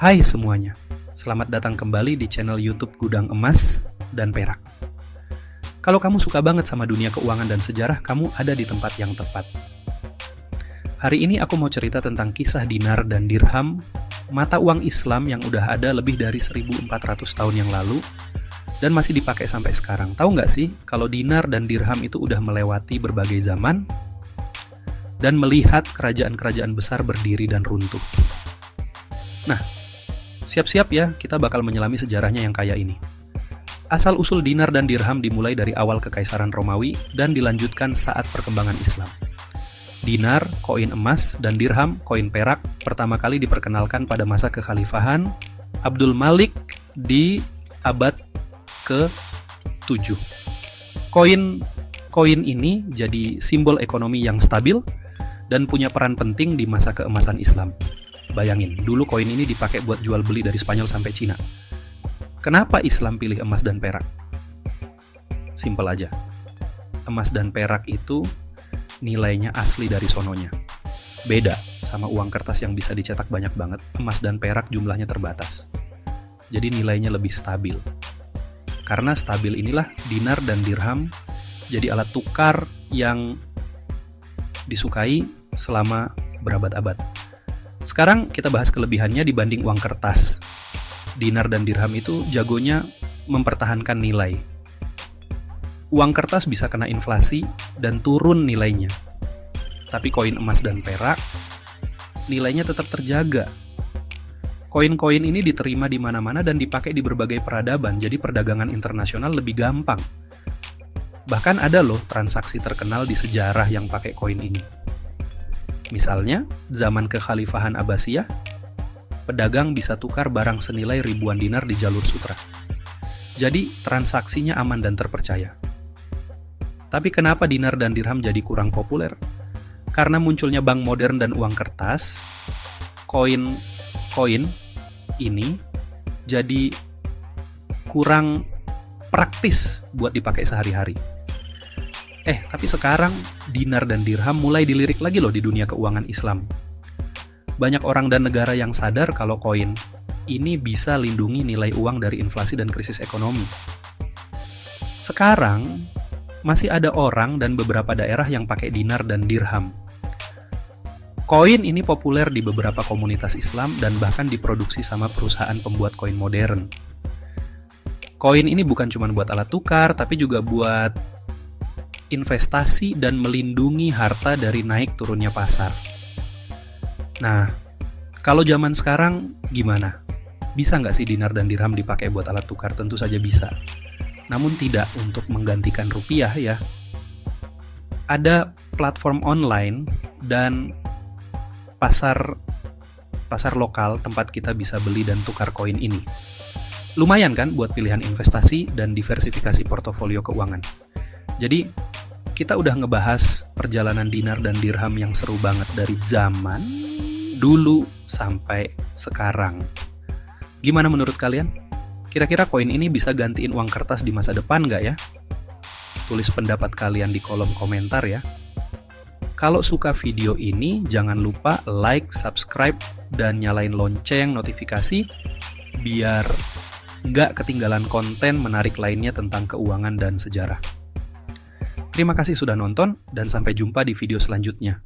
Hai semuanya, selamat datang kembali di channel YouTube Gudang Emas dan Perak. Kalau kamu suka banget sama dunia keuangan dan sejarah, kamu ada di tempat yang tepat. Hari ini aku mau cerita tentang kisah dinar dan dirham, mata uang Islam yang udah ada lebih dari 1400 tahun yang lalu dan masih dipakai sampai sekarang. Tahu nggak sih kalau dinar dan dirham itu udah melewati berbagai zaman dan melihat kerajaan-kerajaan besar berdiri dan runtuh. Nah, siap-siap ya, kita bakal menyelami sejarahnya yang kaya ini. Asal-usul dinar dan dirham dimulai dari awal Kekaisaran Romawi dan dilanjutkan saat perkembangan Islam. Dinar, koin emas, dan dirham, koin perak, pertama kali diperkenalkan pada masa kekhalifahan Abdul Malik di abad ke-7. Koin ini jadi simbol ekonomi yang stabil dan punya peran penting di masa keemasan Islam. Bayangin, dulu koin ini dipakai buat jual beli dari Spanyol sampai Cina. Kenapa Islam pilih emas dan perak? Simpel aja. Emas dan perak itu nilainya asli dari sononya. Beda sama uang kertas yang bisa dicetak banyak banget. Emas dan perak jumlahnya terbatas. Jadi nilainya lebih stabil. Karena stabil inilah dinar dan dirham jadi alat tukar yang disukai selama berabad-abad. Sekarang kita bahas kelebihannya dibanding uang kertas. Dinar dan dirham itu jagonya mempertahankan nilai. Uang kertas bisa kena inflasi dan turun nilainya. Tapi koin emas dan perak, nilainya tetap terjaga. Koin-koin ini diterima di mana-mana dan dipakai di berbagai peradaban, jadi perdagangan internasional lebih gampang. Bahkan ada loh transaksi terkenal di sejarah yang pakai koin ini. Misalnya, zaman kekhalifahan Abbasiyah, pedagang bisa tukar barang senilai ribuan dinar di jalur sutra. Jadi, transaksinya aman dan terpercaya. Tapi kenapa dinar dan dirham jadi kurang populer? Karena munculnya bank modern dan uang kertas, koin ini jadi kurang praktis buat dipakai sehari-hari. Tapi sekarang dinar dan dirham mulai dilirik lagi loh di dunia keuangan Islam. Banyak orang dan negara yang sadar kalau koin ini bisa lindungi nilai uang dari inflasi dan krisis ekonomi. Sekarang masih ada orang dan beberapa daerah yang pakai dinar dan dirham. Koin ini populer di beberapa komunitas Islam dan bahkan diproduksi sama perusahaan pembuat koin modern. Koin ini bukan cuma buat alat tukar, tapi juga buat investasi dan melindungi harta dari naik turunnya pasar. Nah, kalau zaman sekarang gimana? Bisa nggak sih dinar dan dirham dipakai buat alat tukar? Tentu saja bisa. Namun tidak untuk menggantikan rupiah ya. Ada platform online dan pasar lokal tempat kita bisa beli dan tukar koin ini. Lumayan kan buat pilihan investasi dan diversifikasi portofolio keuangan. Jadi, kita udah ngebahas perjalanan dinar dan dirham yang seru banget dari zaman dulu sampai sekarang. Gimana menurut kalian? Kira-kira koin ini bisa gantiin uang kertas di masa depan nggak ya? Tulis pendapat kalian di kolom komentar ya. Kalau suka video ini, jangan lupa like, subscribe, dan nyalain lonceng notifikasi biar nggak ketinggalan konten menarik lainnya tentang keuangan dan sejarah. Terima kasih sudah nonton, dan sampai jumpa di video selanjutnya.